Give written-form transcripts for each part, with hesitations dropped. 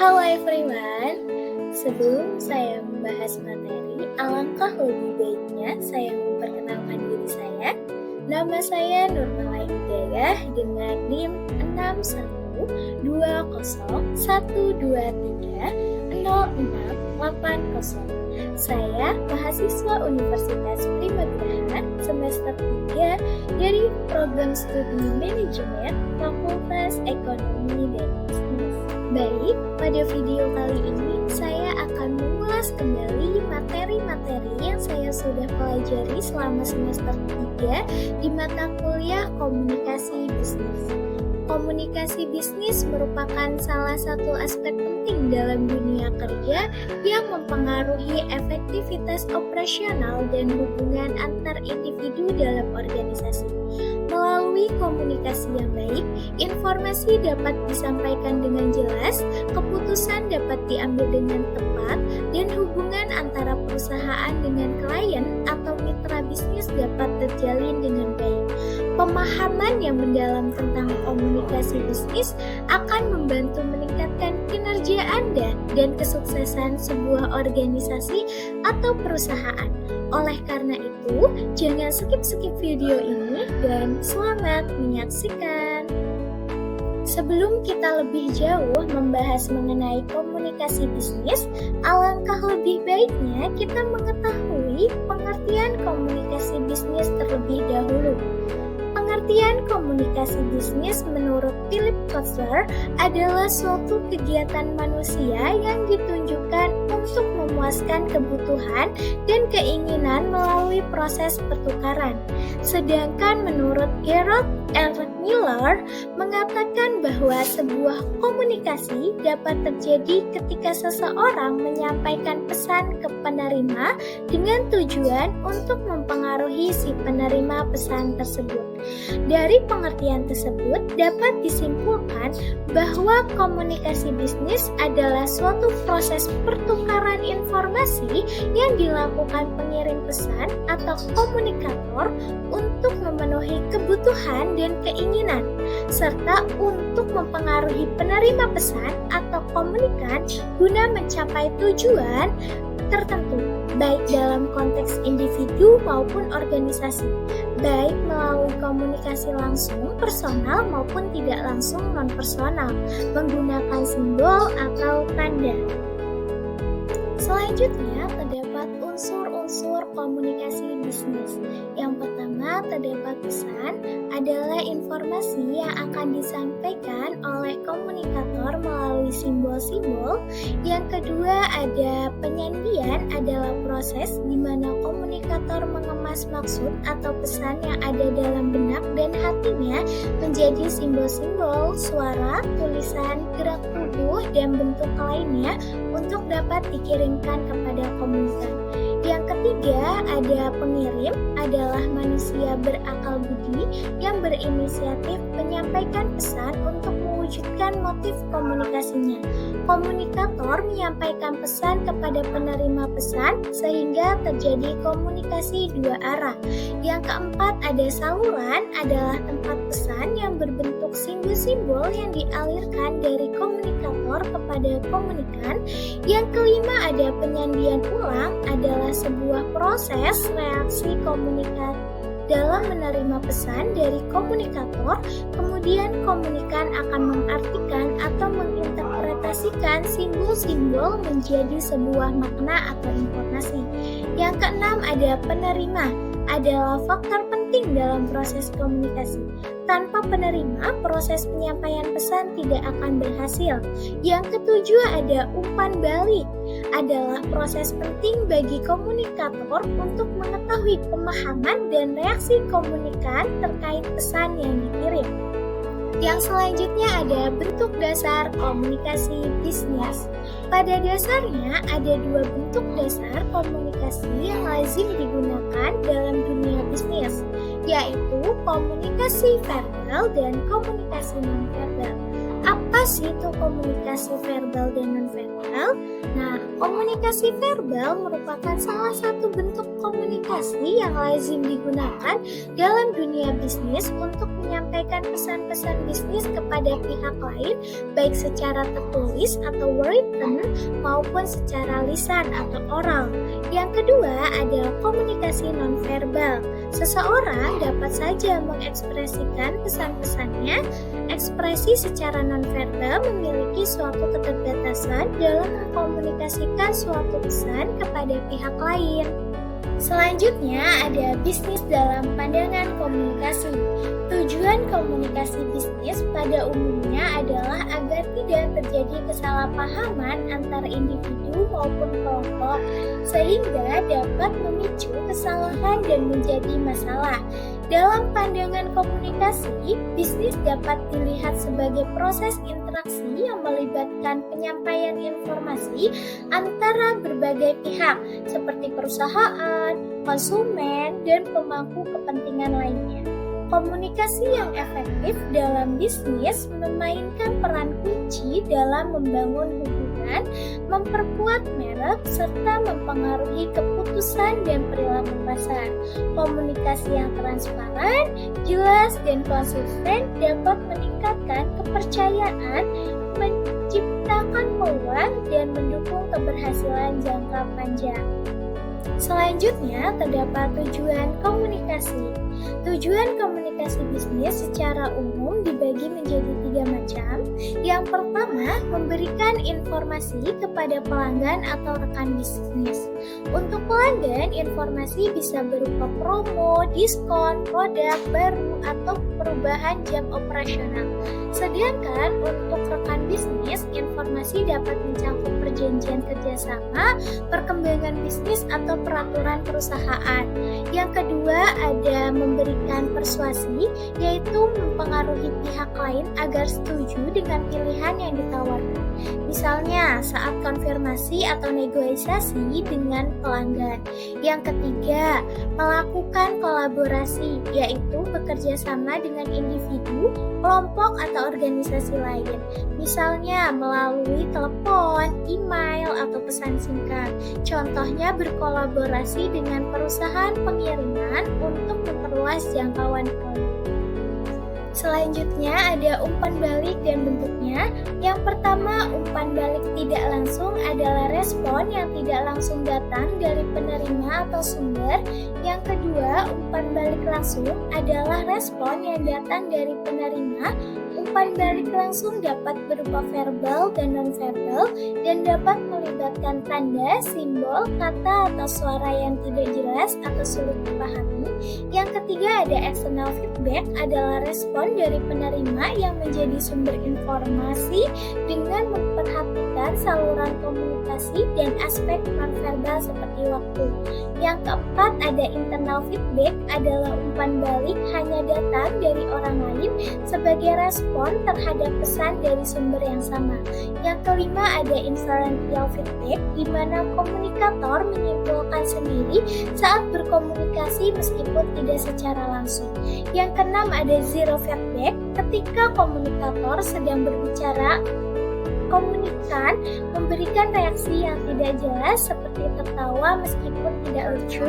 Halo everyone, sebelum saya membahas materi, alangkah lebih baiknya saya memperkenalkan diri saya. Nama saya Nurmala Hidayah dengan NIM 6120130680. Saya mahasiswa Universitas Primagraha semester 3 dari program studi manajemen Fakultas Ekonomi dan Bisnis. Baik, pada video kali ini saya akan mengulas kembali materi-materi yang saya sudah pelajari selama semester 3 di mata kuliah Komunikasi Bisnis. Komunikasi bisnis merupakan salah satu aspek penting dalam dunia kerja yang mempengaruhi efektivitas operasional dan hubungan antar individu dalam organisasi. Melalui komunikasi yang baik, informasi dapat disampaikan dengan jelas, keputusan dapat diambil dengan tepat, dan hubungan antara perusahaan dengan klien atau mitra bisnis dapat terjalin dengan baik. Pemahaman yang mendalam tentang komunikasi bisnis akan membantu meningkatkan kinerja Anda dan kesuksesan sebuah organisasi atau perusahaan. Oleh karena itu, jangan skip video ini dan selamat menyaksikan. Sebelum kita lebih jauh membahas mengenai komunikasi bisnis, alangkah lebih baiknya kita mengetahui pengertian komunikasi bisnis terlebih dahulu. Pengertian komunikasi bisnis menurut Philip Kotler adalah suatu kegiatan manusia yang ditunjukkan untuk memuaskan kebutuhan dan keinginan melalui proses pertukaran. Sedangkan menurut Gerald R. Miller mengatakan bahwa sebuah komunikasi dapat terjadi ketika seseorang menyampaikan pesan ke penerima dengan tujuan untuk mempengaruhi si penerima pesan tersebut. Dari pengertian tersebut dapat disimpulkan bahwa komunikasi bisnis adalah suatu proses pertukaran informasi yang dilakukan pengirim pesan atau komunikator untuk memenuhi kebutuhan dan keinginan, serta untuk mempengaruhi penerima pesan atau komunikan guna mencapai tujuan tertentu, baik dalam konteks individu maupun organisasi, baik melalui komunikasi langsung personal maupun tidak langsung non-personal, menggunakan simbol atau tanda. Selanjutnya, terdapat unsur-unsur komunikasi bisnis. Yang pertama, terdapat pesan adalah informasi yang akan disampaikan oleh komunikator melalui simbol-simbol. Yang kedua, ada penyandian adalah proses di mana komunikator mengemas maksud atau pesan yang ada dalam benak dan hatinya menjadi simbol-simbol, suara, tulisan, gerak tubuh, dan bentuk lainnya untuk dapat dikirimkan kepada komunikan. Yang ketiga, ada pengirim adalah manusia berakal budi yang berinisiatif menyampaikan pesan untuk mewujudkan motif komunikasinya. Komunikator menyampaikan pesan kepada penerima pesan sehingga terjadi komunikasi dua arah. Yang keempat, ada saluran adalah tempat pesan yang berbentuk simbol-simbol yang dialirkan dari komunikator kepada komunikan. Yang kelima, ada penyandian ulang adalah sebuah proses reaksi komunikan dalam menerima pesan dari komunikator, kemudian komunikan akan mengartikan atau menginterpretasikan simbol-simbol menjadi sebuah makna atau informasi. Yang keenam, ada penerima adalah faktor penting dalam proses komunikasi. Tanpa penerima, proses penyampaian pesan tidak akan berhasil. Yang ketujuh, ada umpan balik adalah proses penting bagi komunikator untuk mengetahui pemahaman dan reaksi komunikan terkait pesan yang dikirim. Yang selanjutnya ada bentuk dasar komunikasi bisnis. Pada dasarnya ada dua bentuk dasar komunikasi yang lazim digunakan dalam dunia bisnis, yaitu komunikasi verbal dan komunikasi nonverbal. Apa sih itu komunikasi verbal dan nonverbal? verbal. Nah, komunikasi verbal merupakan salah satu bentuk komunikasi yang lazim digunakan dalam dunia bisnis untuk menyampaikan pesan-pesan bisnis kepada pihak lain, baik secara tertulis atau written maupun secara lisan atau oral. Yang kedua adalah komunikasi nonverbal. Seseorang dapat saja mengekspresikan pesan-pesannya. Ekspresi secara nonverbal memiliki suatu keterbatasan dalam mengkomunikasikan suatu pesan kepada pihak lain. Selanjutnya ada bisnis dalam pandangan komunikasi. Tujuan komunikasi bisnis pada umumnya adalah agar tidak terjadi kesalahpahaman antara individu maupun kelompok, sehingga dapat memicu kesalahan dan menjadi masalah. Dalam pandangan komunikasi, bisnis dapat dilihat sebagai proses interaksi yang melibatkan penyampaian informasi antara berbagai pihak, seperti perusahaan, konsumen, dan pemangku kepentingan lainnya. Komunikasi yang efektif dalam bisnis memainkan peran kunci dalam membangun hubungan, memperkuat merek, serta mempengaruhi keputusan dan perilaku pasar. Komunikasi yang transparan, jelas, dan konsisten dapat meningkatkan kepercayaan, menciptakan peluang, dan mendukung keberhasilan jangka panjang. Selanjutnya, terdapat tujuan komunikasi. Tujuan komunikasi bisnis secara umum dibagi menjadi 3 macam. Yang pertama, memberikan informasi kepada pelanggan atau rekan bisnis. Untuk pelanggan, informasi bisa berupa promo, diskon, produk baru, atau perubahan jam operasional. Sedangkan untuk rekan bisnis, informasi dapat mencakup perjanjian kerjasama, perkembangan bisnis, atau peraturan perusahaan. Yang kedua ada memberikan persuasi, yaitu mempengaruhi pihak lain agar setuju dengan pilihan yang ditawarkan. Misalnya saat konfirmasi atau negosiasi dengan pelanggan. Yang ketiga, melakukan kolaborasi, yaitu bekerja sama dengan individu, kelompok, atau organisasi lain. Misalnya melalui telepon, email, atau pesan singkat. Contohnya berkolaborasi dengan perusahaan pengiriman untuk memperluas jangkauan produk. Selanjutnya ada umpan balik dan bentuknya. Yang pertama, umpan balik tidak langsung adalah respon yang tidak langsung datang dari penerima atau sumber. Yang kedua, umpan balik langsung adalah respon yang datang dari penerima. Umpan balik langsung dapat berupa verbal dan non-verbal dan dapat melibatkan tanda, simbol, kata, atau suara yang tidak jelas atau sulit dipahami. Yang ketiga ada external feedback adalah respon dari penerima yang menjadi sumber informasi dengan memperhatikan saluran komunikasi dan aspek non-verbal seperti waktu. Yang keempat ada internal feedback adalah umpan balik hanya datang dari orang lain sebagai respon terhadap pesan dari sumber yang sama. Yang kelima ada inferential feedback di mana komunikator menyimpulkan sendiri saat berkomunikasi meskipun tidak secara langsung. Yang keenam ada zero feedback ketika komunikator sedang berbicara. Komunikan memberikan reaksi yang tidak jelas seperti tertawa meskipun tidak lucu.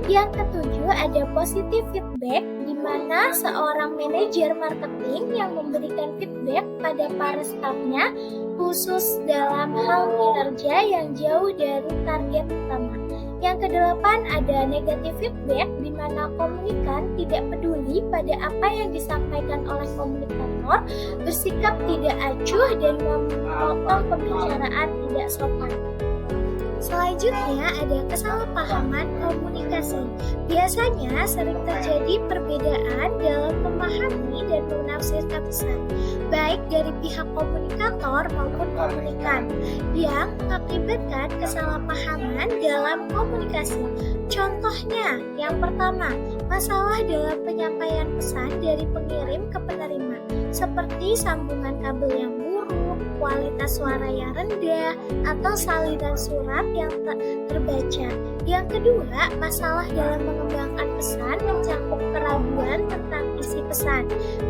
Yang ketujuh ada positive feedback di mana seorang manajer marketing yang memberikan feedback pada para stafnya khusus dalam hal kinerja yang jauh dari target utama. Yang kedelapan ada negative feedback di mana komunikan tidak peduli pada apa yang disampaikan oleh komunikator, bersikap tidak acuh dan memotong pembicaraan tidak sopan. Selanjutnya ada kesalahpahaman komunikasi. Biasanya sering terjadi perbedaan dalam memahami dan menafsirkan pesan, baik dari pihak komunikator maupun komunikan, yang mengakibatkan kesalahpahaman dalam komunikasi. Contohnya, yang pertama, masalah dalam penyampaian pesan dari pengirim ke penerima, seperti sambungan kabel yang buruk, kualitas suara yang rendah, atau salinan surat yang terbaca. Yang kedua, masalah dalam mengembangkan pesan mencakup keraguan tentang isi komunikasi pesan,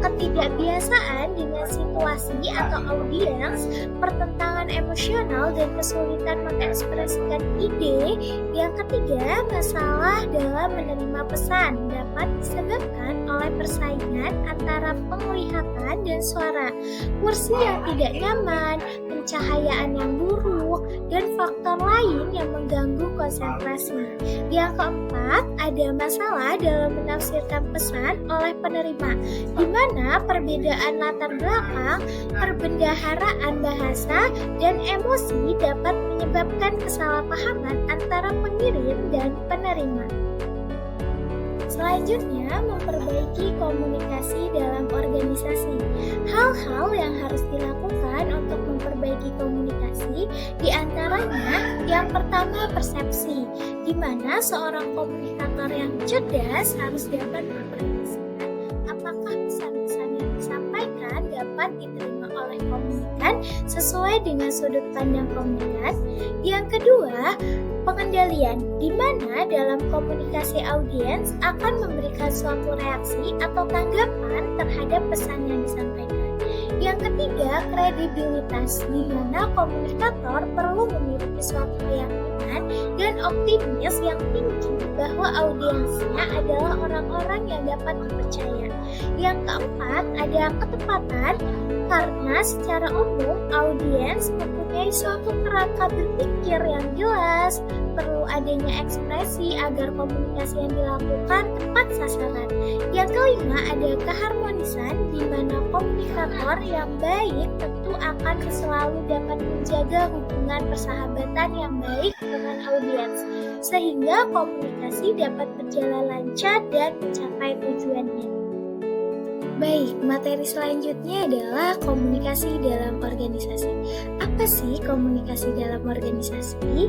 ketidakbiasaan dengan situasi atau audiens, pertentangan emosional dan kesulitan mengekspresikan ide. Yang ketiga, masalah dalam menerima pesan dapat disebabkan oleh persaingan antara penglihatan dan suara, kursi yang tidak nyaman, pencahayaan yang buruk, dan faktor lain yang mengganggu konsentrasi. Yang keempat, ada masalah dalam menafsirkan pesan oleh penerima, di mana perbedaan latar belakang, perbendaharaan bahasa, dan emosi dapat menyebabkan kesalahpahaman antara pengirim dan penerima. Selanjutnya, memperbaiki komunikasi dalam organisasi. Hal-hal yang harus dilakukan untuk memperbaiki komunikasi diantaranya yang pertama persepsi, di mana seorang komunikator yang cerdas harus dapat memperhatikan apakah pesan-pesan yang disampaikan dapat diterima oleh komunikan sesuai dengan sudut pandang komunikan. Yang kedua, pengendalian, di mana dalam komunikasi audiens akan memberikan suatu reaksi atau tanggapan terhadap pesan yang disampaikan. Yang ketiga, kredibilitas, di mana komunikator perlu memiliki suatu keyakinan dan optimis yang tinggi bahwa audiensnya adalah orang-orang yang dapat dipercaya. Yang keempat, ada ketepatan, karena secara umum audiens mempunyai suatu kerangka berpikir yang jelas, perlu adanya ekspresi agar komunikasi yang dilakukan tepat sasaran. Yang kelima, ada keharmonisan, di mana komunikator yang baik tentu akan selalu dapat menjaga hubungan persahabatan yang baik dengan audiens, sehingga komunikasi dapat berjalan lancar dan mencapai tujuannya. Baik, materi selanjutnya adalah komunikasi dalam organisasi. Apa sih komunikasi dalam organisasi?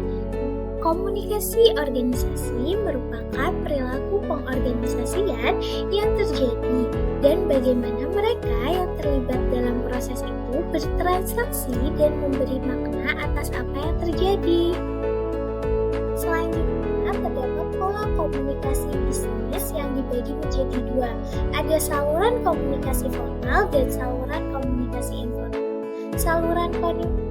Komunikasi organisasi merupakan perilaku pengorganisasian yang terjadi dan bagaimana mereka yang terlibat dalam proses itu bertransaksi dan memberi makna atas apa yang terjadi. Selanjutnya, terdapat pola komunikasi bisnis yang dibagi menjadi dua. Ada saluran komunikasi formal dan saluran komunikasi informal. Saluran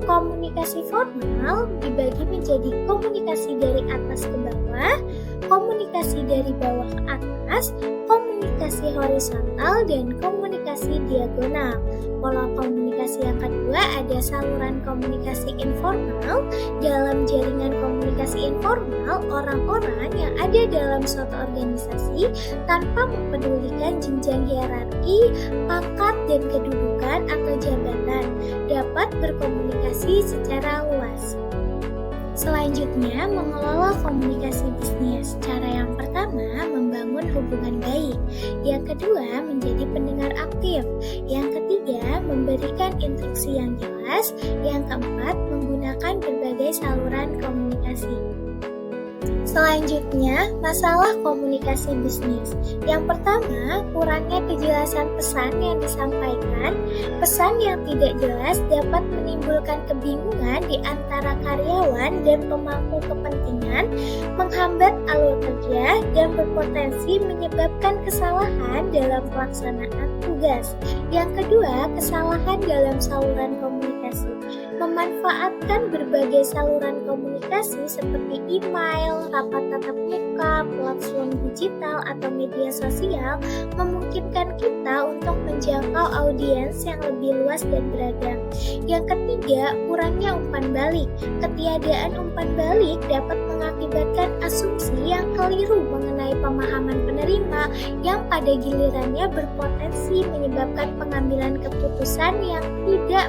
komunikasi formal dibagi menjadi komunikasi dari atas ke bawah, komunikasi dari bawah ke atas, komunikasi horizontal, dan komunikasi diagonal. Pola komunikasi yang kedua ada saluran komunikasi informal. Dalam jaringan komunikasi informal, orang-orang yang ada dalam suatu organisasi tanpa mempedulikan jenjang hierarki, pangkat, dan kedudukan atau jabatan dapat berkomunikasi secara luas. Selanjutnya, mengelola komunikasi bisnis. Cara yang pertama, membangun hubungan baik. Yang kedua, menjadi pendengar aktif. Yang ketiga, memberikan instruksi yang jelas. Yang keempat, menggunakan berbagai saluran komunikasi. Selanjutnya, masalah komunikasi bisnis. Yang pertama, kurangnya kejelasan pesan yang disampaikan. Pesan yang tidak jelas dapat menimbulkan kebingungan di antara karyawan dan pemangku kepentingan, menghambat alur kerja, dan berpotensi menyebabkan kesalahan dalam pelaksanaan tugas. Yang kedua, kesalahan dalam saluran komunikasi. Memanfaatkan berbagai saluran komunikasi seperti email, rapat tatap muka, platform digital, atau media sosial memungkinkan kita untuk menjangkau audiens yang lebih luas dan beragam. Yang ketiga, kurangnya umpan balik. Ketiadaan umpan balik dapat mengakibatkan asumsi yang keliru mengenai pemahaman penerima yang pada gilirannya berpotensi menyebabkan pengambilan keputusan yang tidak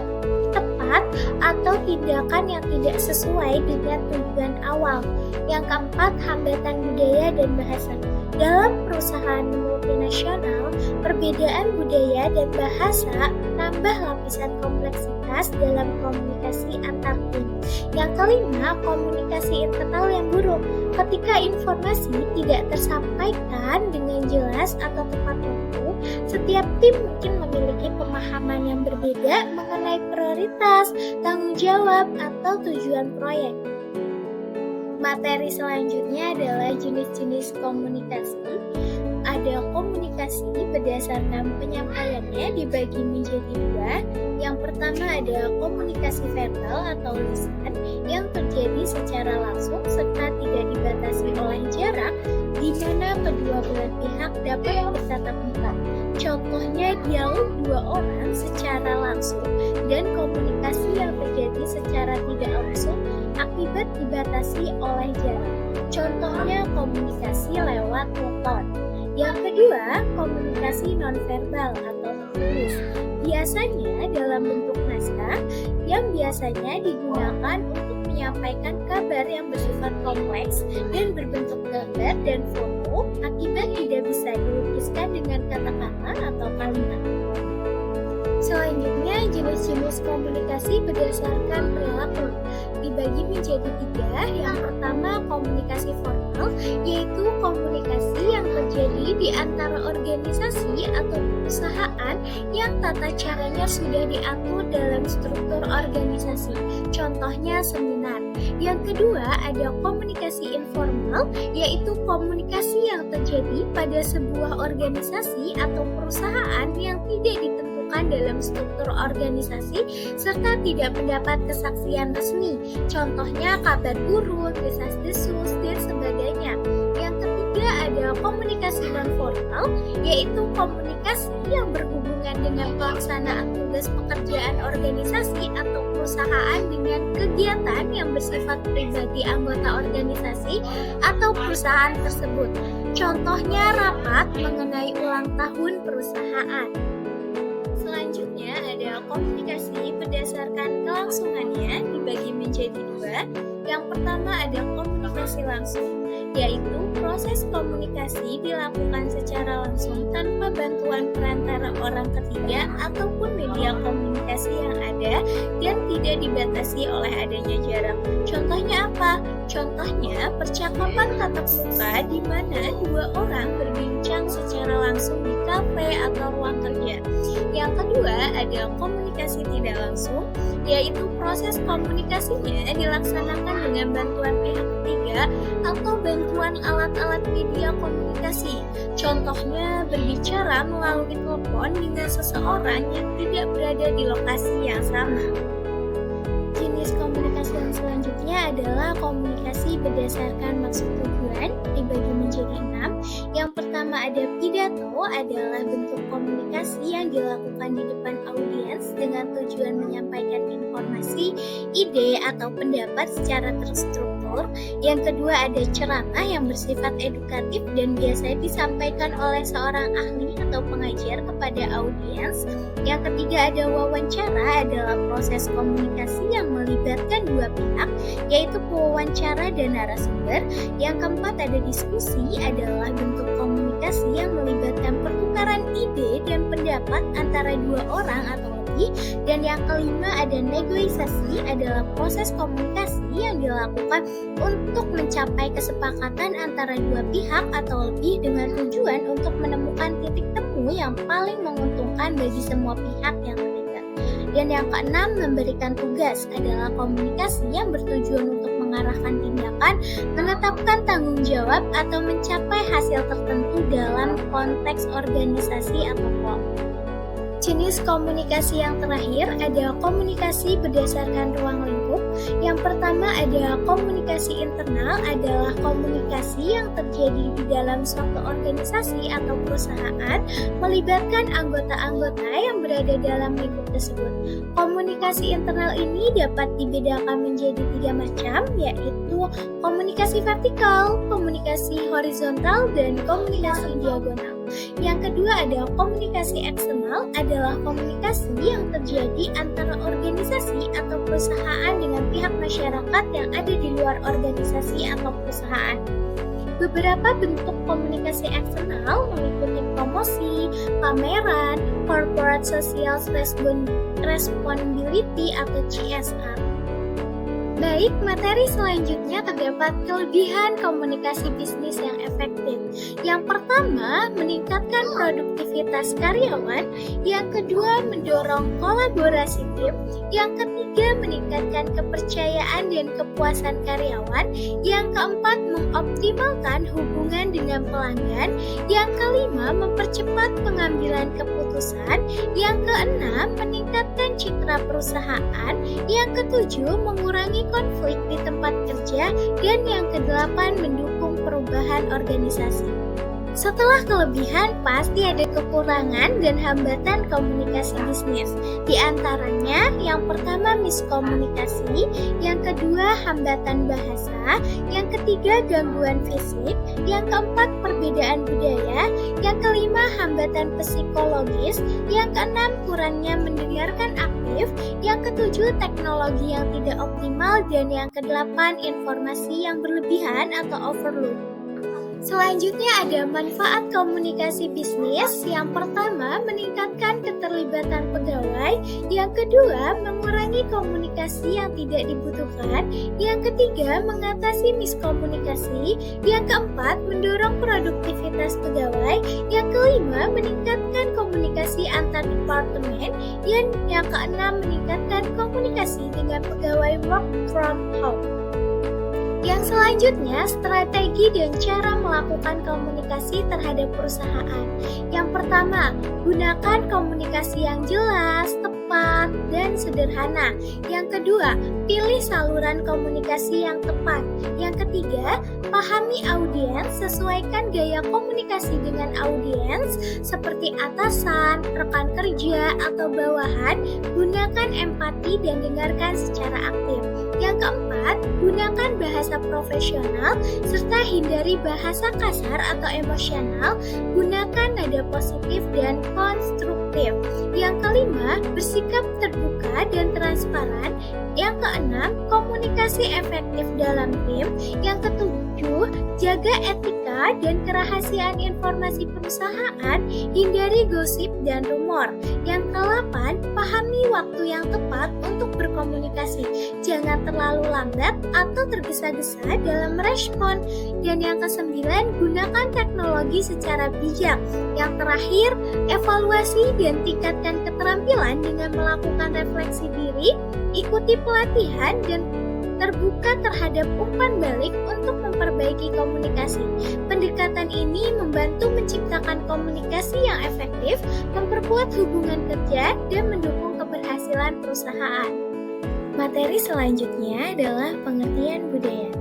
tepat atau tindakan yang tidak sesuai dengan tujuan awal. Yang keempat, hambatan budaya dan bahasa. Dalam perusahaan multinasional, perbedaan budaya dan bahasa menambah lapisan kompleksitas dalam komunikasi antar tim. Yang kelima, komunikasi internal yang buruk. Ketika informasi tidak tersampaikan dengan jelas atau tepat waktu, setiap tim mungkin memiliki pemahaman yang berbeda mengenai prioritas, tanggung jawab, atau tujuan proyek. Materi selanjutnya adalah jenis-jenis komunikasi. ada komunikasi berdasarkan penyampaiannya dibagi menjadi dua. Yang pertama ada komunikasi verbal atau lisan yang terjadi secara langsung serta tidak dibatasi oleh jarak, di mana kedua belah pihak dapat bertatap muka. Contohnya dialog dua orang secara langsung dan komunikasi yang terjadi secara tidak langsung akibat dibatasi oleh jarak. Contohnya komunikasi lewat telepon. Yang kedua, komunikasi nonverbal atau tertulis. Biasanya dalam bentuk naskah yang biasanya digunakan untuk menyampaikan kabar yang bersifat kompleks dan berbentuk gambar dan foto akibat tidak bisa dilukiskan dengan kata-kata atau kalimat. Selanjutnya, jenis-jenis komunikasi berdasarkan perilaku dibagi menjadi tiga. Yang pertama, komunikasi formal, yaitu komunikasi yang terjadi di antara organisasi atau perusahaan yang tata caranya sudah diatur dalam struktur organisasi. Contohnya seminar. Yang kedua, ada komunikasi informal, yaitu komunikasi yang terjadi pada sebuah organisasi atau perusahaan yang tidak ditentukan dalam struktur organisasi serta tidak mendapat kesaksian resmi. Contohnya kabar burung, desas-desus, dan sebagainya. Yang ketiga ada komunikasi non-formal, yaitu komunikasi yang berhubungan dengan pelaksanaan tugas pekerjaan organisasi atau perusahaan dengan kegiatan yang bersifat pribadi anggota organisasi atau perusahaan tersebut. Contohnya rapat mengenai ulang tahun perusahaan. Selanjutnya ada komunikasi berdasarkan kelangsungannya dibagi menjadi dua. Yang pertama ada komunikasi langsung, yaitu proses komunikasi dilakukan secara langsung tanpa bantuan perantara orang ketiga ataupun media komunikasi yang ada dan tidak dibatasi oleh adanya jarak. Contohnya apa? Contohnya percakapan tatap muka di mana dua orang berbincang secara langsung di kafe atau ruang kerja. Yang kedua ada komunikasi tidak langsung, yaitu proses komunikasinya dilaksanakan dengan bantuan pihak ketiga atau bantuan alat-alat media komunikasi. Contohnya berbicara melalui telepon dengan seseorang yang tidak berada di lokasi yang sama. Jenis komunikasi yang selanjutnya adalah komunikasi berdasarkan maksud tujuan dibagi menjadi 6. Yang pertama ada pidato, adalah bentuk komunikasi yang dilakukan di depan audiens dengan tujuan menyampaikan informasi, ide, atau pendapat secara terstruktur. Yang kedua ada ceramah yang bersifat edukatif dan biasanya disampaikan oleh seorang ahli atau pengajar kepada audiens. Yang ketiga ada wawancara, adalah proses komunikasi yang melibatkan dua pihak, yaitu pewawancara dan narasumber. Yang keempat ada diskusi, adalah bentuk komunikasi yang melibatkan pertukaran ide dan pendapat antara dua orang atau lebih. Dan yang kelima ada negosiasi, adalah proses komunikasi yang dilakukan untuk mencapai kesepakatan antara dua pihak atau lebih dengan tujuan untuk menemukan titik temu yang paling menguntungkan bagi semua pihak yang terlibat. Dan yang keenam, memberikan tugas, adalah komunikasi yang bertujuan untuk mengarahkan tindakan, menetapkan tanggung jawab, atau mencapai hasil tertentu dalam konteks organisasi atau kelompok. Jenis komunikasi yang terakhir ada komunikasi berdasarkan ruang lingkup. Yang pertama ada komunikasi internal, adalah komunikasi yang terjadi di dalam suatu organisasi atau perusahaan melibatkan anggota-anggota yang berada dalam lingkup tersebut. Komunikasi internal ini dapat dibedakan menjadi 3 macam, yaitu komunikasi vertikal, komunikasi horizontal, dan komunikasi diagonal. Yang kedua ada komunikasi eksternal, adalah komunikasi yang terjadi antara organisasi atau perusahaan dengan pihak masyarakat yang ada di luar organisasi atau perusahaan. Beberapa bentuk komunikasi eksternal meliputi promosi, pameran, corporate social responsibility atau CSR. Baik, materi selanjutnya terdapat kelebihan komunikasi bisnis yang efektif. Yang pertama, meningkatkan produktivitas karyawan. Yang kedua, mendorong kolaborasi tim. Yang ketiga, meningkatkan kepercayaan dan kepuasan karyawan. Yang keempat, mengoptimalkan hubungan dengan pelanggan. Yang kelima, mempercepat pengambilan keputusan. Yang keenam, meningkatkan citra perusahaan. Yang ketujuh, mengurangi konflik di tempat kerja. Dan yang kedelapan, mendukung perubahan organisasi. Setelah kelebihan, pasti ada kekurangan dan hambatan komunikasi bisnis. Di antaranya, yang pertama miskomunikasi, yang kedua hambatan bahasa, yang ketiga gangguan fisik, yang keempat perbedaan budaya, yang kelima hambatan psikologis, yang keenam kurangnya mendengarkan aktif, yang ketujuh teknologi yang tidak optimal, dan yang kedelapan informasi yang berlebihan atau overload. Selanjutnya ada manfaat komunikasi bisnis. Yang pertama, meningkatkan keterlibatan pegawai. Yang kedua, mengurangi komunikasi yang tidak dibutuhkan. Yang ketiga, mengatasi miskomunikasi. Yang keempat, mendorong produktivitas pegawai. Yang kelima, meningkatkan komunikasi antar departemen. Dan yang keenam, meningkatkan komunikasi dengan pegawai work from home. Yang selanjutnya, strategi dan cara melakukan komunikasi terhadap perusahaan. Yang pertama, gunakan komunikasi yang jelas, tepat, dan sederhana. Yang kedua, pilih saluran komunikasi yang tepat. Yang ketiga, pahami audiens, sesuaikan gaya komunikasi dengan audiens seperti atasan, rekan kerja, atau bawahan. Gunakan empati dan dengarkan secara aktif. Yang keempat, gunakan bahasa profesional serta hindari bahasa kasar atau emosional. Gunakan nada positif dan konstruktif. Yang kelima, bersikap terbuka dan transparan. Yang keenam, komunikasi efektif dalam tim. Yang ketujuh, jaga etika dan kerahasiaan informasi perusahaan. Hindari gosip dan rumor. Yang kedelapan, pahami waktu yang tepat untuk berkomunikasi. Jangan terlalu lambat atau tergesa-gesa dalam merespon. Dan yang kesembilan, gunakan teknologi secara bijak. Yang terakhir, evaluasi dan tingkatkan keterampilan dengan melakukan refleksi diri, ikuti pelatihan, dan terbuka terhadap umpan balik untuk memperbaiki komunikasi. Pendekatan ini membantu menciptakan komunikasi yang efektif, memperkuat hubungan kerja, dan mendukung keberhasilan perusahaan. Materi selanjutnya adalah pengertian budaya.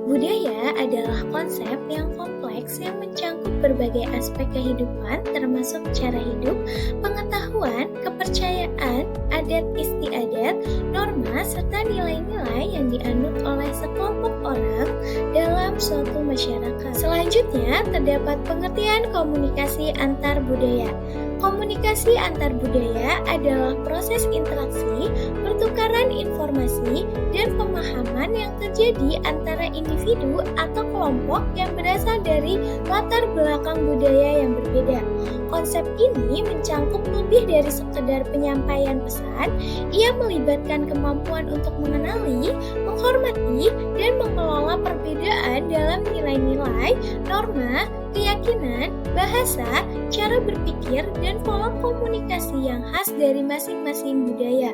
Budaya adalah konsep yang kompleks yang mencangkup berbagai aspek kehidupan termasuk cara hidup, pengetahuan, kepercayaan, adat istiadat, norma, serta nilai-nilai yang dianut oleh sekelompok orang dalam suatu masyarakat. Selanjutnya, terdapat pengertian komunikasi antar budaya. Komunikasi antar budaya adalah proses interaksi, pertukaran informasi, dan pemahaman yang terjadi antara individu atau kelompok yang berasal dari latar belakang budaya yang berbeda. Konsep ini mencangkup lebih dari sekedar penyampaian pesan. Ia melibatkan kemampuan untuk mengenali, menghormati, dan mengelola perbedaan dalam nilai-nilai, norma, keyakinan, bahasa, cara berpikir, dan pola komunikasi yang khas dari masing-masing budaya.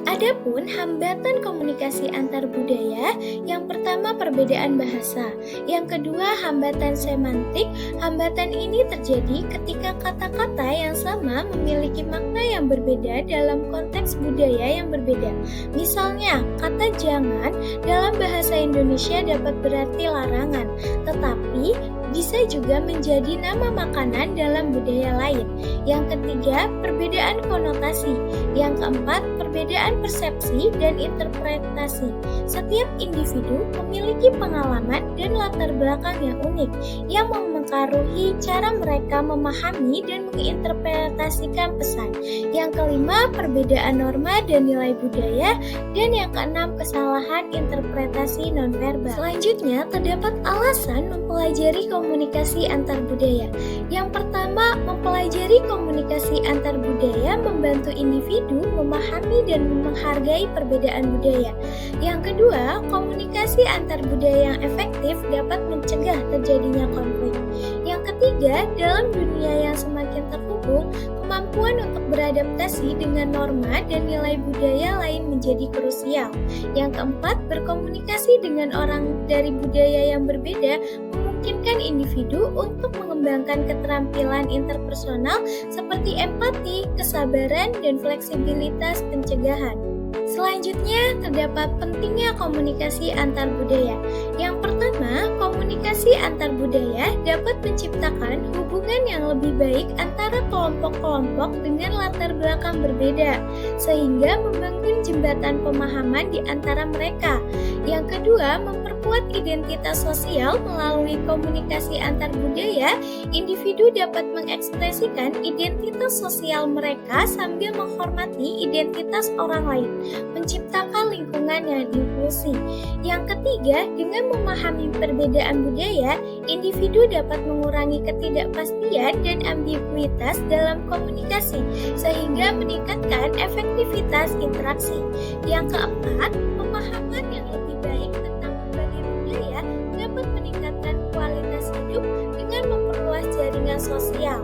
Adapun hambatan komunikasi antar budaya, yang pertama perbedaan bahasa, yang kedua hambatan semantik. Hambatan ini terjadi ketika kata-kata yang sama memiliki makna yang berbeda dalam konteks budaya yang berbeda. Misalnya, kata jangan dalam bahasa Indonesia dapat berarti larangan, tetapi bisa juga menjadi nama makanan dalam budaya lain. Yang ketiga, perbedaan konotasi. Yang keempat, perbedaan persepsi dan interpretasi. Setiap individu memiliki pengalaman dan latar belakang yang unik yang mempengaruhi cara mereka memahami dan menginterpretasikan pesan. Yang kelima, perbedaan norma dan nilai budaya. Dan yang keenam, kesalahan interpretasi nonverbal. Selanjutnya, terdapat alasan mempelajari komunikasi antar budaya. Yang pertama, mempelajari komunikasi antar budaya membantu individu memahami dan menghargai perbedaan budaya. Yang kedua, komunikasi antar budaya yang efektif dapat mencegah terjadinya konflik. Yang ketiga, ketiga, dalam dunia yang semakin terhubung, kemampuan untuk beradaptasi dengan norma dan nilai budaya lain menjadi krusial. Yang keempat, berkomunikasi dengan orang dari budaya yang berbeda memungkinkan individu untuk mengembangkan keterampilan interpersonal seperti empati, kesabaran, dan fleksibilitas pencegahan. Selanjutnya, terdapat pentingnya komunikasi antar budaya. Yang pertama, komunikasi antar budaya dapat menciptakan hubungan yang lebih baik antara kelompok-kelompok dengan latar belakang berbeda, sehingga membangun jembatan pemahaman di antara mereka. Yang kedua, memperkuat identitas sosial melalui komunikasi antar budaya. Individu dapat mengekspresikan identitas sosial mereka sambil menghormati identitas orang lain, menciptakan lingkungan yang inklusif. Yang ketiga, dengan memahami perbedaan budaya, individu dapat mengurangi ketidakpastian dan ambiguitas dalam komunikasi, sehingga meningkatkan efektivitas interaksi. Yang keempat, pemahaman yang lebih baik tentang berbagai budaya dapat meningkatkan kualitas hidup dengan memperluas jaringan sosial.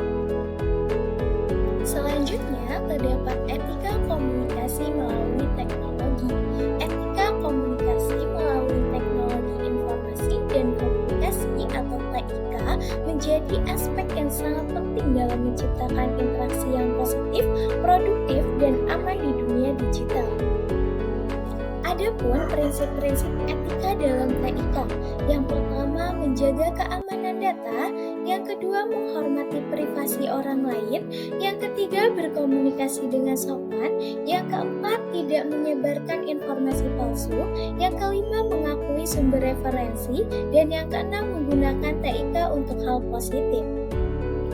Selanjutnya, terdapat etika komunikasi melalui teknologi. Etika komunikasi melalui teknologi informasi dan komunikasi atau TIK menjadi aspek yang sangat penting dalam menciptakan interaksi yang positif, produktif, dan aman di dunia digital. Adapun prinsip-prinsip etika dalam TIK, yang pertama menjaga keamanan data, yang kedua menghormati privasi orang lain, yang ketiga berkomunikasi dengan sopan, yang keempat tidak menyebarkan informasi palsu, yang kelima mengakui sumber referensi, dan yang keenam menggunakan TIK untuk hal positif.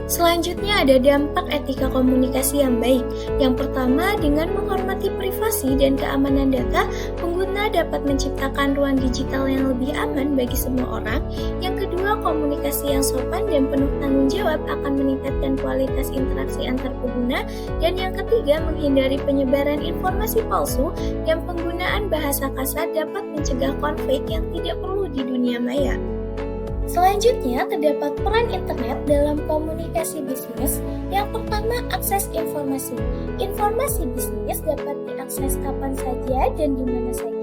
Selanjutnya ada dampak etika komunikasi yang baik. Yang pertama, dengan menghormati privasi dan keamanan data, pengguna dapat menciptakan ruang digital yang lebih aman bagi semua orang. Yang kedua, komunikasi yang sopan dan penuh tanggung jawab akan meningkatkan kualitas interaksi antar pengguna. Dan yang ketiga, menghindari penyebaran informasi palsu dan penggunaan bahasa kasar dapat mencegah konflik yang tidak perlu di dunia maya. Selanjutnya, terdapat peran internet dalam komunikasi bisnis. Yang pertama, akses informasi. Informasi bisnis dapat diakses kapan saja dan di mana saja.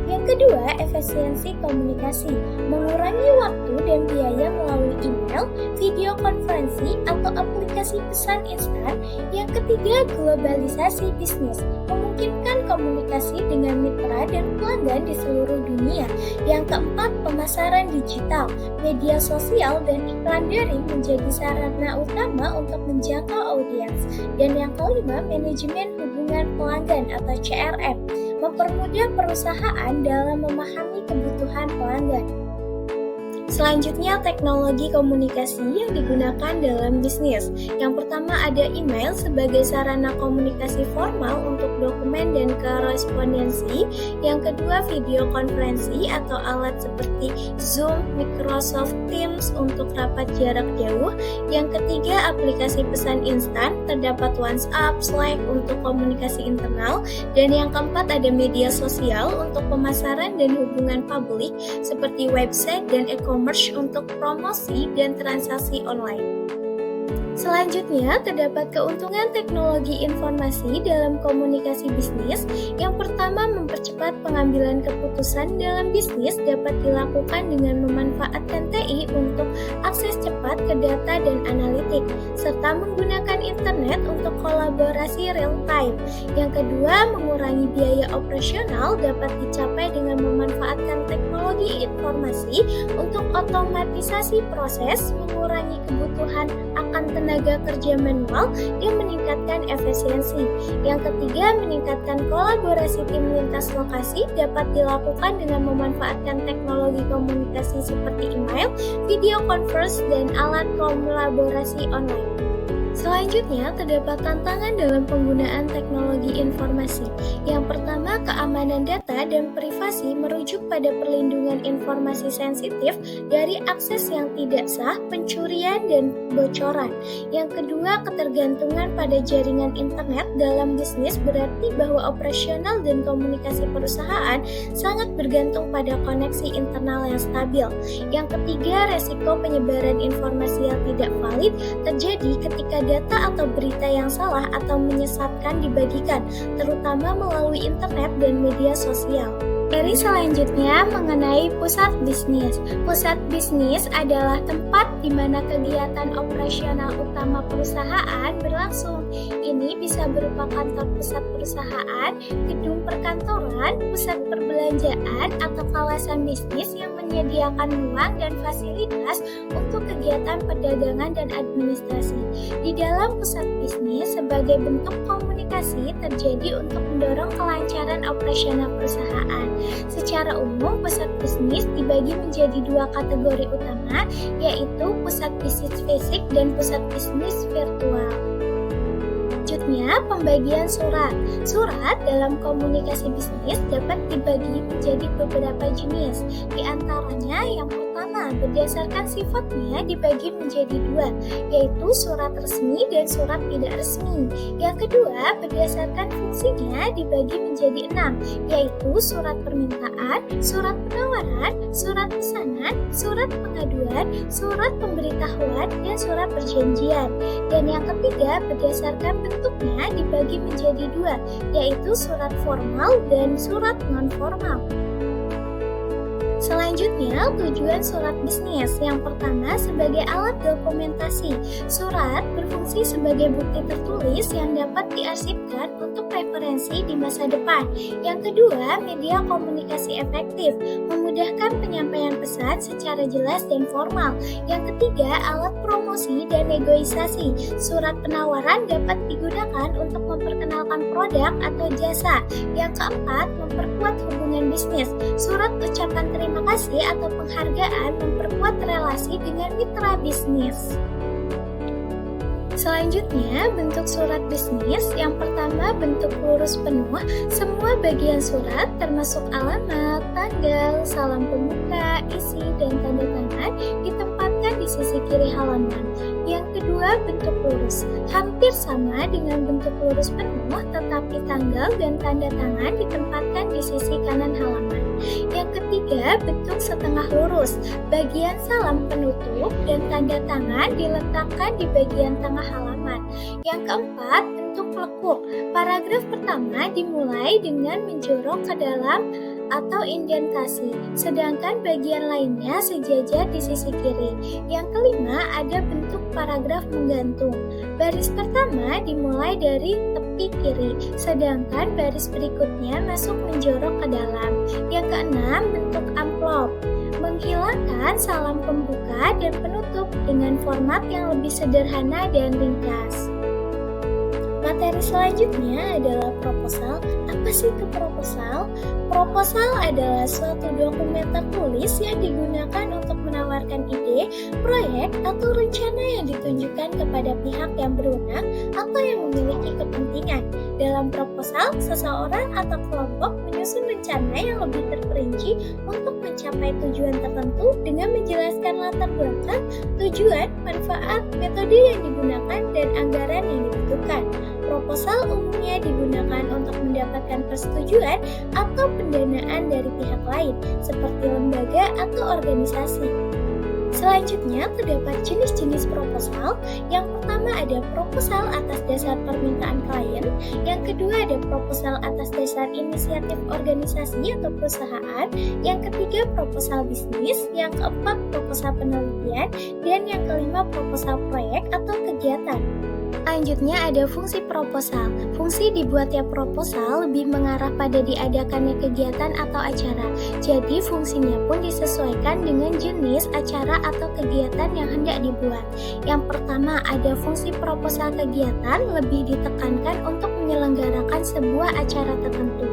Yang kedua, efisiensi komunikasi. Mengurangi waktu dan biaya melalui email, video konferensi, atau aplikasi pesan instan. Yang ketiga, globalisasi bisnis. Memungkinkan komunikasi dengan mitra dan pelanggan di seluruh dunia. Yang keempat, pemasaran digital. Media sosial dan iklan daring menjadi sarana utama untuk menjangkau audiens. Dan yang kelima, manajemen hubungan pelanggan atau CRM. Mempermudah perusahaan dalam memahami kebutuhan pelanggan. Selanjutnya, teknologi komunikasi yang digunakan dalam bisnis. Yang pertama ada email sebagai sarana komunikasi formal untuk dokumen dan korespondensi. Yang kedua, video konferensi atau alat seperti Zoom, Microsoft Teams untuk rapat jarak jauh. Yang ketiga, aplikasi pesan instan, terdapat WhatsApp, Slack untuk komunikasi internal. Dan yang keempat ada media sosial untuk pemasaran dan hubungan publik seperti website dan e-commerce untuk promosi dan transaksi online. Selanjutnya, terdapat keuntungan teknologi informasi dalam komunikasi bisnis. Yang pertama, mempercepat pengambilan keputusan dalam bisnis dapat dilakukan dengan memanfaatkan TI untuk akses cepat ke data dan analitik, serta menggunakan internet untuk kolaborasi real time. Yang kedua, mengurangi biaya operasional dapat dicapai dengan memanfaatkan teknologi informasi untuk otomatisasi proses, mengurangi kebutuhan akan tenaga kerja manual yang meningkatkan efisiensi. Yang ketiga, meningkatkan kolaborasi tim lintas lokasi dapat dilakukan dengan memanfaatkan teknologi komunikasi seperti email, video conference, dan alat kolaborasi online. Selanjutnya, terdapat tantangan dalam penggunaan teknologi informasi. Yang pertama, keamanan data dan privasi merujuk pada perlindungan informasi sensitif dari akses yang tidak sah, pencurian, dan kebocoran. Yang kedua, ketergantungan pada jaringan internet dalam bisnis berarti bahwa operasional dan komunikasi perusahaan sangat bergantung pada koneksi internal yang stabil. Yang ketiga, resiko penyebaran informasi yang tidak valid terjadi ketika data atau berita yang salah atau menyesatkan dibagikan, terutama melalui internet dan media sosial. Materi selanjutnya mengenai pusat bisnis. Pusat bisnis adalah tempat di mana kegiatan operasional utama perusahaan berlangsung. Ini bisa berupa kantor pusat perusahaan, gedung perkantoran, pusat perbelanjaan, atau kawasan bisnis yang menyediakan ruang dan fasilitas untuk kegiatan perdagangan dan administrasi. Di dalam pusat bisnis, sebagai bentuk komunikasi terjadi untuk mendorong kelancaran operasional perusahaan. Secara umum, pusat bisnis dibagi menjadi dua kategori utama, yaitu pusat bisnis fisik dan pusat bisnis virtual. Selanjutnya, pembagian surat. Surat dalam komunikasi bisnis dapat dibagi menjadi beberapa jenis. Di antaranya, yang pertama, berdasarkan sifatnya dibagi menjadi dua, yaitu surat resmi dan surat tidak resmi. Yang kedua, berdasarkan fungsinya dibagi menjadi 6, yaitu surat permintaan, surat penawaran, surat pesanan, surat pengaduan, surat pemberitahuan, dan surat perjanjian. Dan yang ketiga, berdasarkan bentuknya dibagi menjadi dua, yaitu surat formal dan surat non-formal. Selanjutnya, tujuan surat bisnis. Yang pertama, sebagai alat dokumentasi. Surat berfungsi sebagai bukti tertulis yang dapat diarsipkan untuk referensi di masa depan. Yang kedua, media komunikasi efektif, memudahkan penyampaian pesan secara jelas dan formal. Yang ketiga, alat promosi dan negosiasi. Surat penawaran dapat digunakan untuk memperkenalkan produk atau jasa. Yang keempat, memperkuat hubungan bisnis. Surat ucapan terima kasih atau penghargaan memperkuat relasi dengan mitra bisnis. Selanjutnya, bentuk surat bisnis. Yang pertama, bentuk lurus penuh. Semua bagian surat termasuk alamat, tanggal, salam pembuka, isi, dan tanda tangan ditempatkan di sisi kiri halaman. Yang kedua, bentuk lurus. Hampir sama dengan bentuk lurus penuh, tetapi tanggal dan tanda tangan ditempatkan di sisi kanan halaman. Yang ketiga, bentuk setengah lurus. Bagian salam penutup dan tanda tangan diletakkan di bagian tengah halaman. Yang keempat, bentuk lekuk. Paragraf pertama dimulai dengan menjorok ke dalam atau indentasi, sedangkan bagian lainnya sejajar di sisi kiri. Yang kelima, ada bentuk paragraf menggantung. Baris pertama dimulai dari tepi kiri, sedangkan baris berikutnya masuk menjorok ke dalam. Yang keenam, bentuk amplop. Menghilangkan salam pembuka dan penutup dengan format yang lebih sederhana dan ringkas. Materi selanjutnya adalah proposal. Apa sih itu proposal? Proposal adalah suatu dokumen tertulis yang digunakan untuk menawarkan ide, proyek, atau rencana yang ditunjukkan kepada pihak yang berwenang atau yang memiliki kepentingan. Dalam proposal, seseorang atau kelompok menyusun rencana yang lebih terperinci untuk mencapai tujuan tertentu dengan menjelaskan latar belakang, tujuan, manfaat, metode yang digunakan, dan anggaran yang dibutuhkan. Proposal umumnya digunakan untuk mendapatkan persetujuan atau pendanaan dari pihak lain, seperti lembaga atau organisasi. Selanjutnya, terdapat jenis-jenis proposal. Yang pertama ada proposal atas dasar permintaan klien. Yang kedua ada proposal atas dasar inisiatif organisasi atau perusahaan. Yang ketiga proposal bisnis. Yang keempat proposal penelitian. Dan yang kelima proposal proyek atau kegiatan. Selanjutnya ada fungsi proposal. Fungsi dibuatnya proposal lebih mengarah pada diadakannya kegiatan atau acara. Jadi fungsinya pun disesuaikan dengan jenis acara atau kegiatan yang hendak dibuat. Yang pertama ada fungsi proposal kegiatan lebih ditekankan untuk menyelenggarakan sebuah acara tertentu.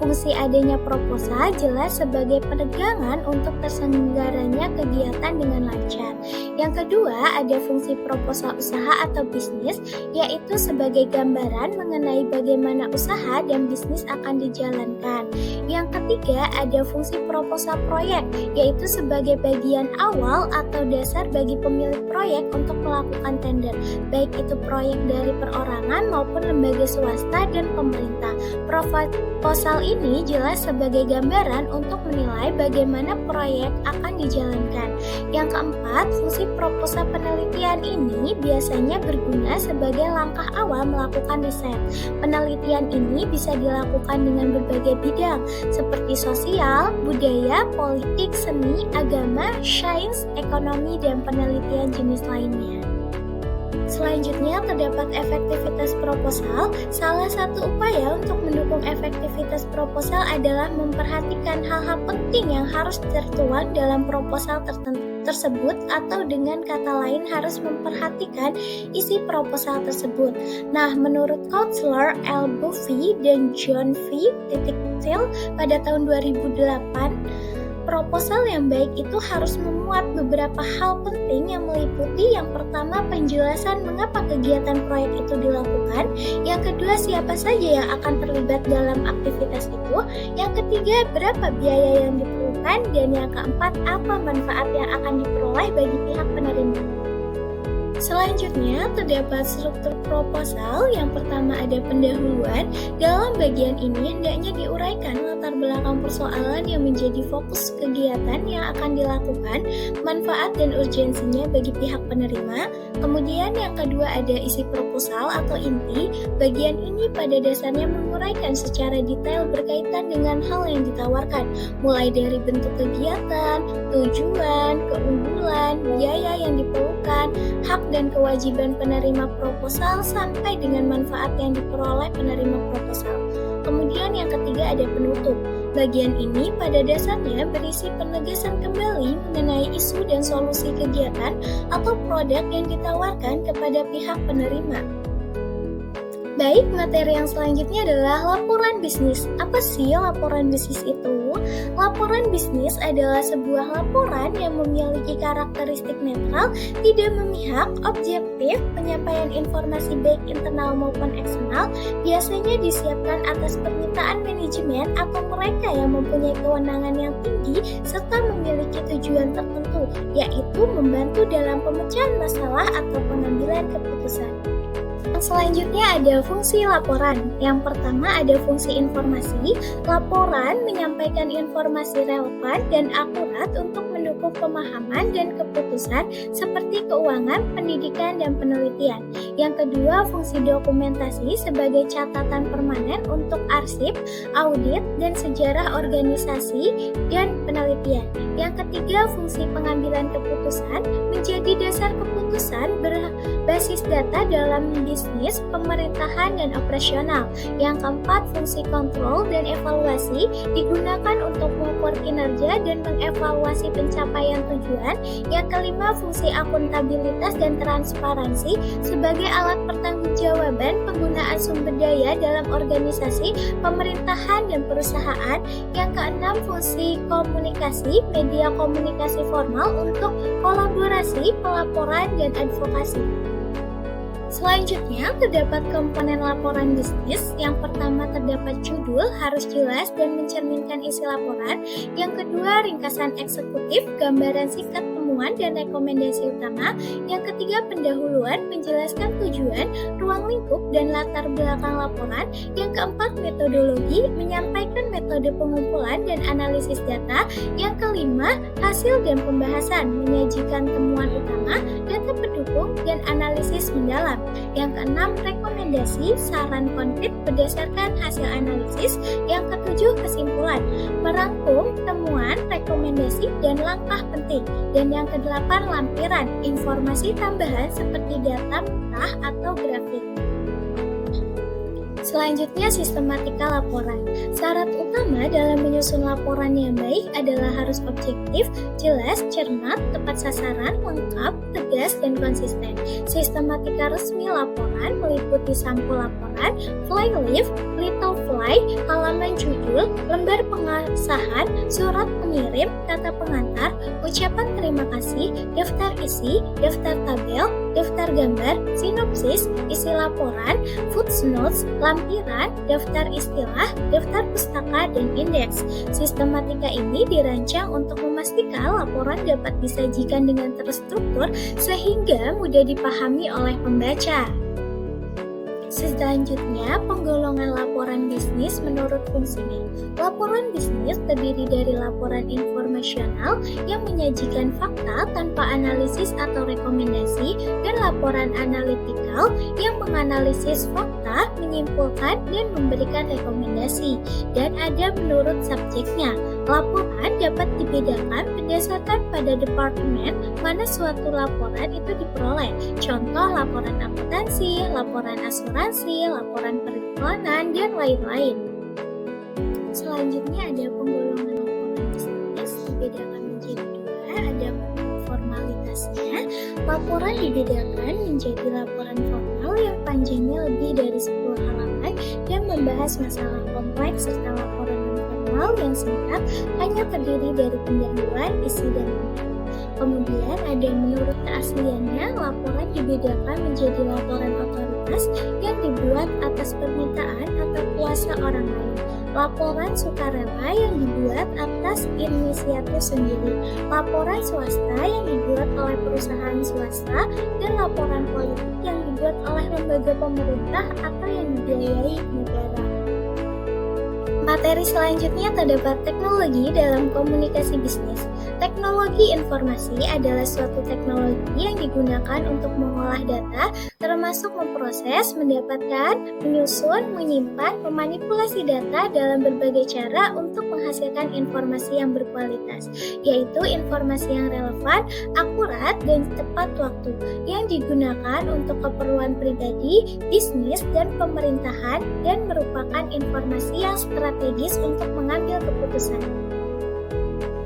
Fungsi adanya proposal jelas sebagai penegangan untuk terselenggaranya kegiatan dengan lancar. Yang kedua, ada fungsi proposal usaha atau bisnis, yaitu sebagai gambaran mengenai bagaimana usaha dan bisnis akan dijalankan. Yang ketiga, ada fungsi proposal proyek, yaitu sebagai bagian awal atau dasar bagi pemilik proyek untuk melakukan tender, baik itu proyek dari perorangan maupun lembaga swasta dan pemerintah. Proposal ini jelas sebagai gambaran untuk menilai bagaimana proyek akan dijalankan. Yang keempat, fungsi proposal penelitian ini biasanya berguna sebagai langkah awal melakukan riset. Penelitian ini bisa dilakukan dengan berbagai bidang seperti sosial, budaya, politik, seni, agama, sains, ekonomi, dan penelitian jenis lainnya. Selanjutnya, terdapat efektivitas proposal. Salah satu upaya untuk mendukung efektivitas proposal adalah memperhatikan hal-hal penting yang harus tertuang dalam proposal tersebut, atau dengan kata lain harus memperhatikan isi proposal tersebut. Nah, menurut Counselor L. Buffy dan John V. Till pada tahun 2008, proposal yang baik itu harus memuat beberapa hal penting yang meliputi yang pertama, penjelasan mengapa kegiatan proyek itu dilakukan. Yang kedua, siapa saja yang akan terlibat dalam aktivitas itu. Yang ketiga, berapa biaya yang diperlukan. Dan yang keempat, apa manfaat yang akan diperoleh bagi pihak penerima. Selanjutnya, terdapat struktur proposal. Yang pertama ada pendahuluan. Dalam bagian ini hendaknya diuraikan latar belakang persoalan yang menjadi fokus kegiatan yang akan dilakukan, manfaat dan urgensinya bagi pihak penerima. Kemudian yang kedua ada isi proposal atau inti. Bagian ini pada dasarnya menguraikan secara detail berkaitan dengan hal yang ditawarkan, mulai dari bentuk kegiatan, tujuan, keunggulan, biaya yang diperlukan, hak dan kewajiban penerima proposal, sampai dengan manfaat yang diperoleh penerima proposal. Kemudian yang ketiga ada penutup. Bagian ini pada dasarnya berisi penegasan kembali mengenai isu dan solusi kegiatan atau produk yang ditawarkan kepada pihak penerima. Baik, materi yang selanjutnya adalah laporan bisnis. Apa sih laporan bisnis itu? Laporan bisnis adalah sebuah laporan yang memiliki karakteristik netral, tidak memihak, objektif, penyampaian informasi baik internal maupun eksternal, biasanya disiapkan atas permintaan manajemen atau mereka yang mempunyai kewenangan yang tinggi serta memiliki tujuan tertentu, yaitu membantu dalam pemecahan masalah atau pengambilan keputusan. Selanjutnya ada fungsi laporan. Yang pertama ada fungsi informasi. Laporan menyampaikan informasi relevan dan akurat untuk mendukung pemahaman dan keputusan seperti keuangan, pendidikan, dan penelitian. Yang kedua, fungsi dokumentasi sebagai catatan permanen untuk arsip, audit, dan sejarah organisasi dan penelitian. Yang ketiga, fungsi pengambilan keputusan menjadi dasar keputusan berbasis data dalam bisnis, pemerintahan, dan operasional. Yang keempat, fungsi kontrol dan evaluasi digunakan untuk mengukur kinerja dan mengevaluasi pencapaian tujuan. Yang kelima, fungsi akuntabilitas dan transparansi sebagai alat pertanggungjawaban penggunaan sumber daya dalam organisasi, pemerintahan, dan perusahaan. Yang keenam, fungsi komunikasi, media komunikasi formal untuk kolaborasi, pelaporan, dan advokasi. Selanjutnya, terdapat komponen laporan bisnis. Yang pertama, terdapat judul, harus jelas dan mencerminkan isi laporan. Yang kedua, ringkasan eksekutif, gambaran singkat temuan dan rekomendasi utama. Yang ketiga, pendahuluan, menjelaskan tujuan, ruang lingkup, dan latar belakang laporan. Yang keempat, metodologi, menyampaikan metode pengumpulan dan analisis data. Yang kelima, hasil dan pembahasan, menyajikan temuan utama, data pendukung, dan analisis mendalam. Yang keenam, rekomendasi, saran konkret berdasarkan hasil analisis. Yang ketujuh, kesimpulan, merangkum temuan, rekomendasi, dan langkah penting. Dan yang kedelapan, lampiran, informasi tambahan seperti data mentah atau grafik. Selanjutnya, sistematika laporan. Syarat utama dalam menyusun laporan yang baik adalah harus objektif, jelas, cermat, tepat sasaran, lengkap, tegas, dan konsisten. Sistematika resmi laporan meliputi sampul laporan, flyleaf, little fly, halaman judul, lembar pengesahan, surat pengirim, kata pengantar, ucapan terima kasih, daftar isi, daftar tabel, daftar gambar, sinopsis, isi laporan, footnotes, lampiran, daftar istilah, daftar pustaka, dan indeks. Sistematika ini dirancang untuk memastikan laporan dapat disajikan dengan terstruktur sehingga mudah dipahami oleh pembaca. Selanjutnya, penggolongan laporan bisnis menurut fungsinya. Laporan bisnis terdiri dari laporan informasional yang menyajikan fakta tanpa analisis atau rekomendasi, dan laporan analitikal yang menganalisis fakta, menyimpulkan, dan memberikan rekomendasi. Dan ada menurut subjeknya. Laporan dapat dibedakan berdasarkan pada departemen mana suatu laporan itu diperoleh. Contoh laporan akuntansi, laporan asuransi, laporan periklanan, dan lain-lain. Selanjutnya ada penggolongan laporan bisnis, dibedakan menjadi dua, ada formalitasnya. Laporan dibedakan menjadi laporan formal yang panjangnya lebih dari 10 halaman dan membahas masalah kompleks, serta laporan non-formal yang singkat hanya terdiri dari pendahuluan, isi, dan contoh. Kemudian ada menurut keasliannya, laporan dibedakan menjadi laporan otoritas yang dibuat atas permintaan atau kuasa orang lain, laporan sukarela yang dibuat atas inisiatif sendiri, laporan swasta yang dibuat oleh perusahaan swasta, dan laporan politik yang dibuat oleh lembaga pemerintah atau yang dibiayai negara. Materi selanjutnya terdapat teknologi dalam komunikasi bisnis. Teknologi informasi adalah suatu teknologi yang digunakan untuk mengolah data, termasuk memproses, mendapatkan, menyusun, menyimpan, memanipulasi data dalam berbagai cara untuk menghasilkan informasi yang berkualitas, yaitu informasi yang relevan, akurat, dan tepat waktu, yang digunakan untuk keperluan pribadi, bisnis, dan pemerintahan, dan merupakan informasi yang strategis untuk mengambil keputusan.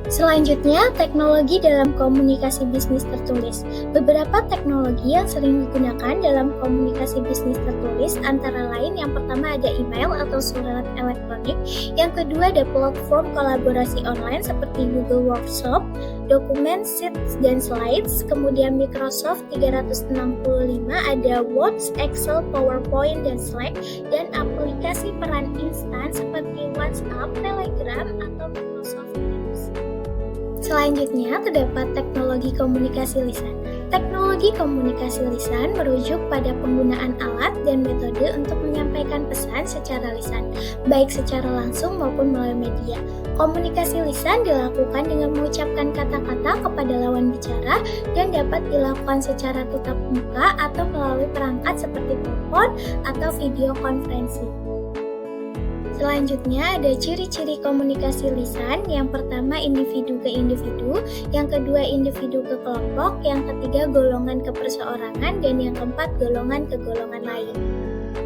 Selanjutnya, teknologi dalam komunikasi bisnis tertulis. Beberapa teknologi yang sering digunakan dalam komunikasi bisnis tertulis antara lain yang pertama ada email atau surat elektronik, yang kedua ada platform kolaborasi online seperti Google Workshop, dokumen, sheets, dan slides, kemudian Microsoft 365 ada Word, Excel, PowerPoint, dan Slack, dan aplikasi peran instan seperti WhatsApp, Telegram, atau Microsoft Teams. Selanjutnya, terdapat teknologi komunikasi lisan. Teknologi komunikasi lisan merujuk pada penggunaan alat dan metode untuk menyampaikan pesan secara lisan, baik secara langsung maupun melalui media. Komunikasi lisan dilakukan dengan mengucapkan kata-kata kepada lawan bicara dan dapat dilakukan secara tatap muka atau melalui perangkat seperti telepon atau video konferensi. Selanjutnya ada ciri-ciri komunikasi lisan. Yang pertama individu ke individu, yang kedua individu ke kelompok, yang ketiga golongan ke perseorangan, dan yang keempat golongan ke golongan lain.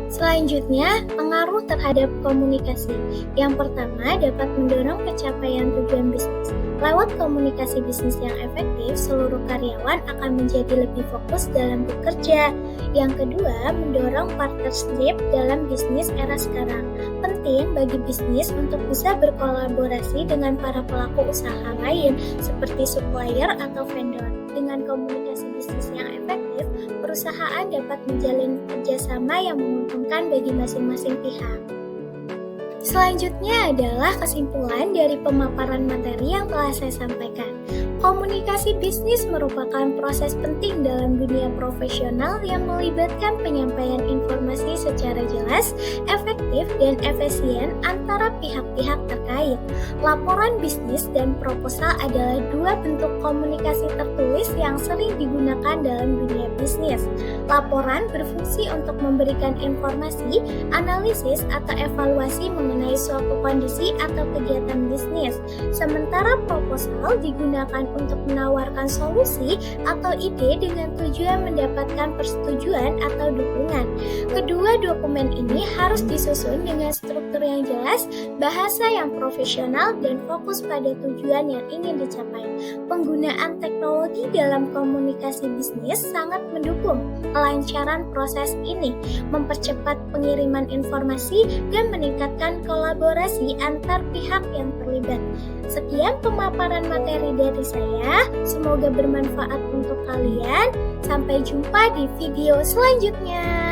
Selanjutnya, pengaruh terhadap komunikasi. Yang pertama dapat mendorong pencapaian tujuan bisnis. Lewat komunikasi bisnis yang efektif, seluruh karyawan akan menjadi lebih fokus dalam bekerja. Yang kedua, mendorong partnership dalam bisnis era sekarang. Penting bagi bisnis untuk bisa berkolaborasi dengan para pelaku usaha lain seperti supplier atau vendor. Dengan komunikasi bisnis yang efektif, perusahaan dapat menjalin kerjasama yang menguntungkan bagi masing-masing pihak. Selanjutnya adalah kesimpulan dari pemaparan materi yang telah saya sampaikan. Komunikasi bisnis merupakan proses penting dalam dunia profesional yang melibatkan penyampaian informasi secara jelas, efektif, dan efisien antara pihak-pihak terkait. Laporan bisnis dan proposal adalah dua bentuk komunikasi tertulis yang sering digunakan dalam dunia bisnis. Laporan berfungsi untuk memberikan informasi, analisis, atau evaluasi mengenai suatu kondisi atau kegiatan bisnis. Sementara proposal digunakan untuk menawarkan solusi atau ide dengan tujuan mendapatkan persetujuan atau dukungan. Kedua dokumen ini harus disusun dengan struktur yang jelas, bahasa yang profesional, dan fokus pada tujuan yang ingin dicapai. Penggunaan teknologi dalam komunikasi bisnis sangat mendukung kelancaran proses ini, mempercepat pengiriman informasi, dan meningkatkan kolaborasi antar pihak yang terlibat. Sekian pemaparan materi dari saya, semoga bermanfaat untuk kalian. Sampai jumpa di video selanjutnya.